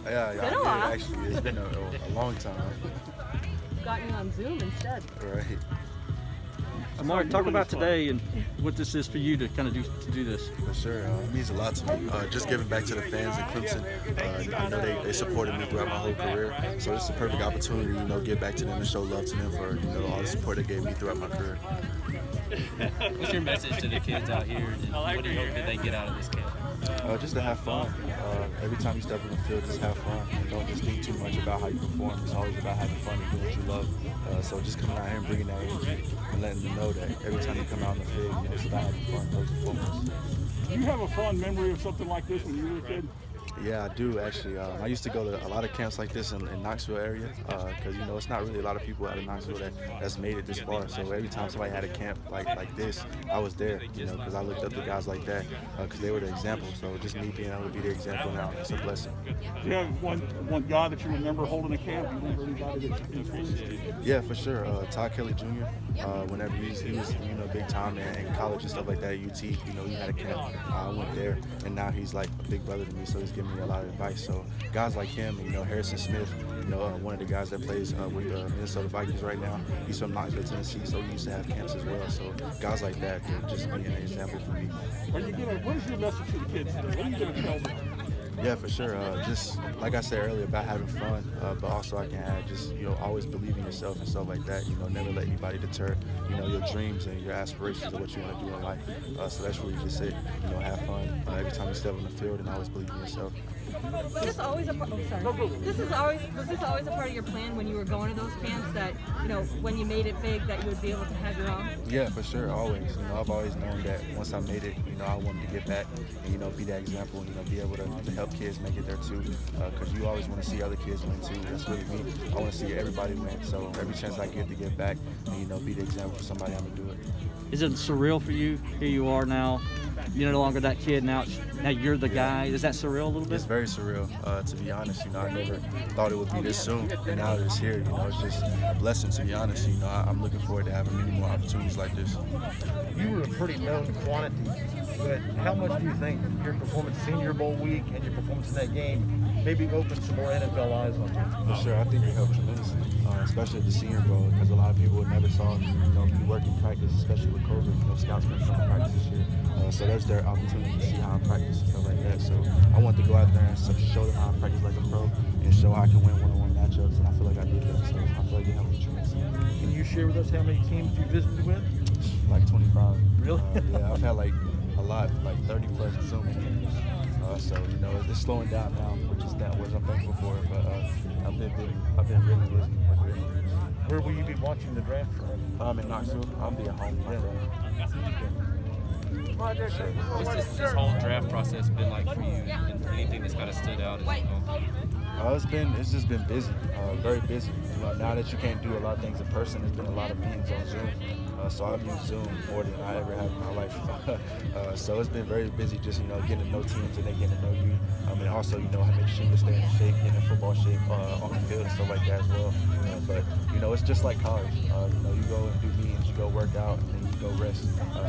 Yeah, It's yeah, I been a did while. actually. It's been a long time. Got you on Zoom instead. Right. Amari, talk about today and what this is for you to kind of do this. For sure. It means a lot to me. Just giving back to the fans in Clemson. I know they supported me throughout my whole career. So it's a perfect opportunity, give back to them and show love to them for, all the support they gave me throughout my career. What's your message to the kids out here, and what do you hope that they get out of this camp? Just to have fun. Every time you step in the field, just have fun. Don't just think too much about how you perform. It's always about having fun and doing what you love. So just coming out here and bringing that energy and letting them know that every time you come out in the field, it's about having fun first and foremost. Do you have a fond memory of something like this when you were a kid? Yeah, I do actually. I used to go to a lot of camps like this in Knoxville area because it's not really a lot of people out of Knoxville that's made it this far. So every time somebody had a camp like this, I was there. Because I looked up to guys like that because they were the example. So just me being able to be the example now, it's a blessing. Do you have one guy that you remember holding a camp? You remember anybody that you influenced? Yeah, for sure. Todd Kelly Jr. Whenever he was big time in college and stuff like that at UT. He had a camp. I went there, and now he's like a big brother to me. So he's giving me a lot of advice. So guys like him, Harrison Smith, one of the guys that plays with the Minnesota Vikings right now. He's from Knoxville, Tennessee, so he used to have camps as well. So guys like that just being an example for me. What is your message to the kids today? What are you going to tell them? Yeah, for sure. Just like I said earlier about having fun, but also I can add just always believe in yourself and stuff like that. Never let anybody deter your dreams and your aspirations of what you want to do in life. So that's really just it. Have fun every time you step on the field and always believe in yourself. Was this always a part? Oh, sorry. Was this always a part of your plan when you were going to those camps that when you made it big that you would be able to have your own? Yeah, for sure. Always. I've always known that once I made it, I wanted to get back and be that example and be able to help kids make it there too. Because you always want to see other kids win too. That's really me. I want to see everybody win. So every chance I get to get back and be the example for somebody, I'm gonna do it. Is it surreal for you? Here you are now. You're no longer that kid. Now you're the guy. Is that surreal a little bit? It's very surreal, to be honest. I never thought it would be this soon, and now it's here. It's just a blessing, to be honest. I'm looking forward to having many more opportunities like this. You were a pretty known quantity, but how much do you think your performance Senior Bowl week and your performance in that game maybe opened some more NFL eyes on you? For sure, I think it helped tremendously, especially at the Senior Bowl, because a lot of people never saw me work in practice, especially with COVID. Scouts couldn't come to practice this year, so that's their opportunity to see how I practice and stuff like that. So I want to go out there and show them how I practice like a pro and show how I can win one-on-one matchups, and I feel like I did that. So I feel like it helped me tremendously. Can you share with us how many teams you visited with? Like 25. Really? Yeah, I've had like a lot, like 30 plus Zoom interviews. So it's slowing down now, which I'm thankful for. But I've been really busy with the interviews. Where will you be watching the draft from? I'm in Knoxville. I'll be at home. What's this whole draft process been like for you? And anything that's kind of stood out as It's just been busy, very busy. Now that you can't do a lot of things in person, there's been a lot of meetings on Zoom. So I've used Zoom more than I ever have in my life. So it's been very busy, just getting to know teams and they getting to know you. And also make sure you stay in shape, get in football shape on the field and stuff like that as well. But it's just like college. You go and do meetings, you go work out, and then you go rest.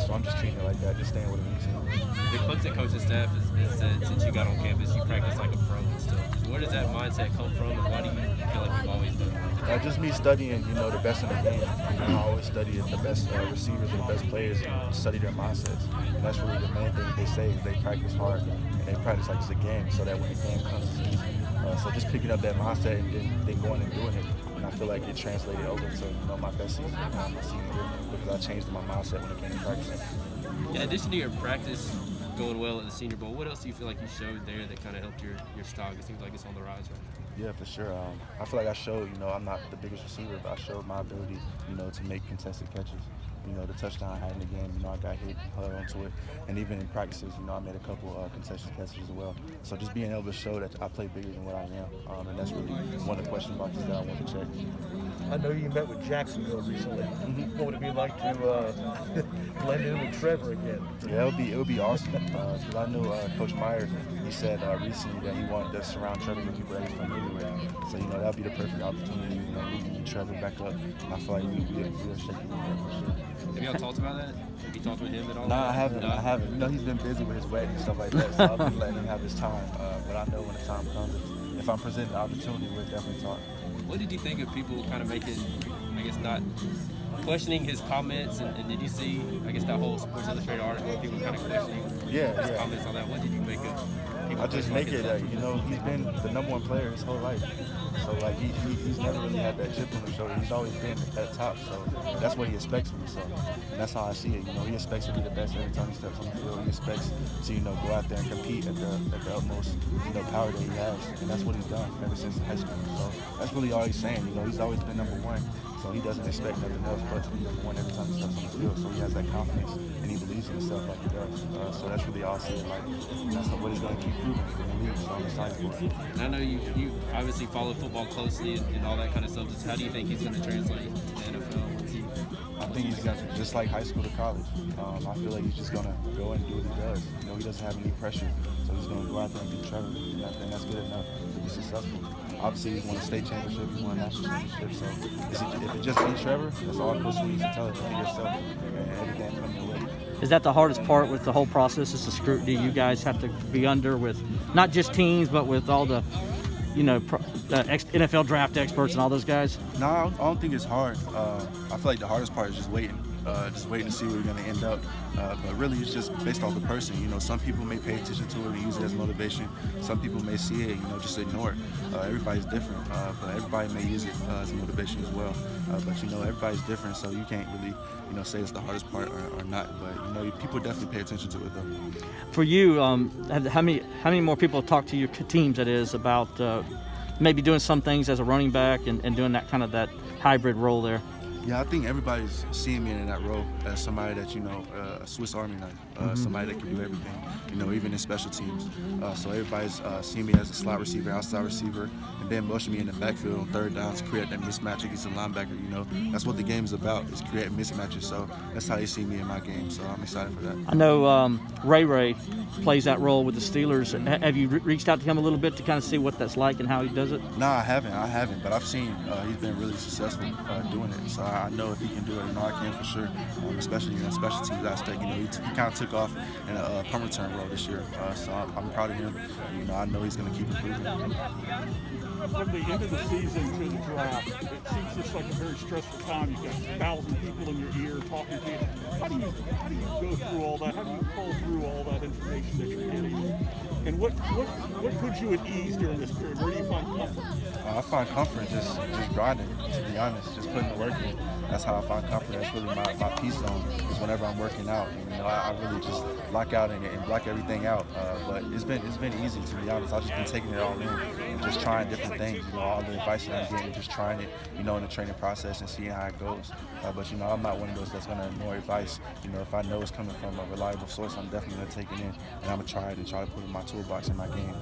So I'm just treating it like that, just staying with a new team. The Clemson coaching staff has said since you got on campus, you practice like a pro and stuff. Where does that mindset come from, and why do you feel like you've always done that? Just me studying, the best in the game. I always study the best receivers and the best players and study their mindsets. And that's really the main thing they say is they practice hard and they practice like it's a game so that when the game comes, it's easy. So just picking up that mindset and then going and doing it. And I feel like it translated over to my best season, my senior year, because I changed my mindset when it came to practicing. Yeah, in addition to your practice going well at the Senior Bowl, what else do you feel like you showed there that kind of helped your stock? It seems like it's on the rise right now. Yeah, for sure. I feel like I showed, I'm not the biggest receiver, but I showed my ability, to make contested catches. The touchdown I had in the game, I got hit, held onto it. And even in practices, I made a couple contested catches as well. So just being able to show that I play bigger than what I am. And that's really one of the question marks that I want to check. I know you met with Jacksonville recently. What would it be like to blend in with Trevor again? Yeah, it would be awesome. Because I know Coach Myers, he said recently that he wanted to surround Trevor with people that he's familiar with. So, that would be the perfect opportunity, to get Trevor back up. And I feel like we'll shake him for sure. Have y'all talked about that? Have you talked with him at all? No, I haven't. He's been busy with his wedding and stuff like that, so I'll be letting him have his time. But I know when the time comes, if if I'm presented the opportunity, we'll definitely talk. What did you think of people kind of making, I guess, not questioning his comments? And did you see, I guess, that whole Sports Illustrated article of people kind of questioning his comments on that? What did you make of people? I just make it that, you know, he's been the #1 player his whole life. So, like, he's never really had that chip on his shoulder. He's always been at the top. So that's what he expects from himself. And that's how I see it. You know, he expects to be the best every time he steps on the field. He expects to, you know, go out there and compete at the utmost, you know, power that he has. And that's what he's done ever since high school. So that's really all he's saying. You know, he's always been #1. So he doesn't expect nothing else but to be #1 every time he steps on the field. So he has that confidence and he believes in himself like he does. So that's really all I'm saying. Like, that's what he's going to keep proving in the league. So I'm excited for it. And I know you obviously follow football closely and all that kind of stuff. Just how do you think he's going to translate to the NFL? I think he's going to, just like high school to college. I feel like he's just going to go and do what he does. You know, he doesn't have any pressure. So he's going to go out there and be Trevor. And I think that's good enough to be successful. Obviously, he's won a state championship, he's won a national championship. So if it just be Trevor, that's all Coach Sweet to tell him. Be yourself, and everything coming your way. Is that the hardest part with the whole process? Is the scrutiny you guys have to be under with not just teams, but with all the, you know, NFL draft experts and all those guys? No, I don't think it's hard. I feel like the hardest part is just waiting to see where we're going to end up. But really, it's just based off the person. You know, some people may pay attention to it and use it as motivation. Some people may see it, you know, just ignore it. Everybody's different, but everybody may use it as motivation as well. But you know, everybody's different, so you can't really, you know, say it's the hardest part or not. But you know, people definitely pay attention to it though. For you, how many more people talk to your teams? That is about maybe doing some things as a running back and doing that kind of that hybrid role there. Yeah, I think everybody's seeing me in that role as somebody that, you know, a Swiss Army knife, somebody that can do everything, you know, even in special teams. So everybody's seeing me as a slot receiver, outside receiver, and then motion me in the backfield on third down to create that mismatch against a linebacker, you know. That's what the game is about, is creating mismatches. So that's how they see me in my game. So I'm excited for that. I know Ray plays that role with the Steelers. Have you reached out to him a little bit to kind of see what that's like and how he does it? No, I haven't, but I've seen he's been really successful doing it. So I know if he can do it, you know, I can for sure, especially in the special teams aspect. You know, he kind of took off in a punt return role this year, so I'm proud of him. You know, I know he's going to keep improving. From the end of the season to the draft, it seems just like a very stressful time. You've got 1,000 people in your ear talking to you. How do you go through all that? How do you pull through all that information that you're getting? And what puts you at ease during this period? Where do you find comfort? I find comfort just grinding, to be honest, just putting the work in. That's how I find comfort. That's really my peace zone, is whenever I'm working out. You know, I really just lock out and block everything out. But it's been easy, to be honest. I've just been taking it all in and just trying different things. You know, all the advice that I'm getting, just trying it, you know, in the training process and seeing how it goes. But you know, I'm not one of those that's gonna ignore advice. You know, if I know it's coming from a reliable source, I'm definitely gonna take it in, and I'm gonna try it and try to put it in my toolbox in my game.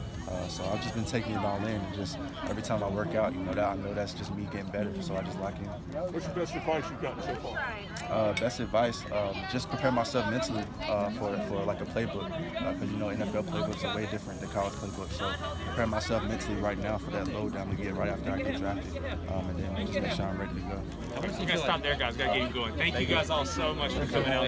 So I've just been taking it all in, and just every time I work out, you know, that I know that's just me getting better. So I just lock in. What's your best advice you've gotten so far? Best advice, just prepare myself mentally for like a playbook, because you know, NFL playbooks are way different than college playbooks. So prepare myself mentally right now for that load that I'm gonna get right after I get drafted, and then just make sure I'm ready to go. You gotta stop there, guys. Gotta get him going. Thank you guys all so much for coming out.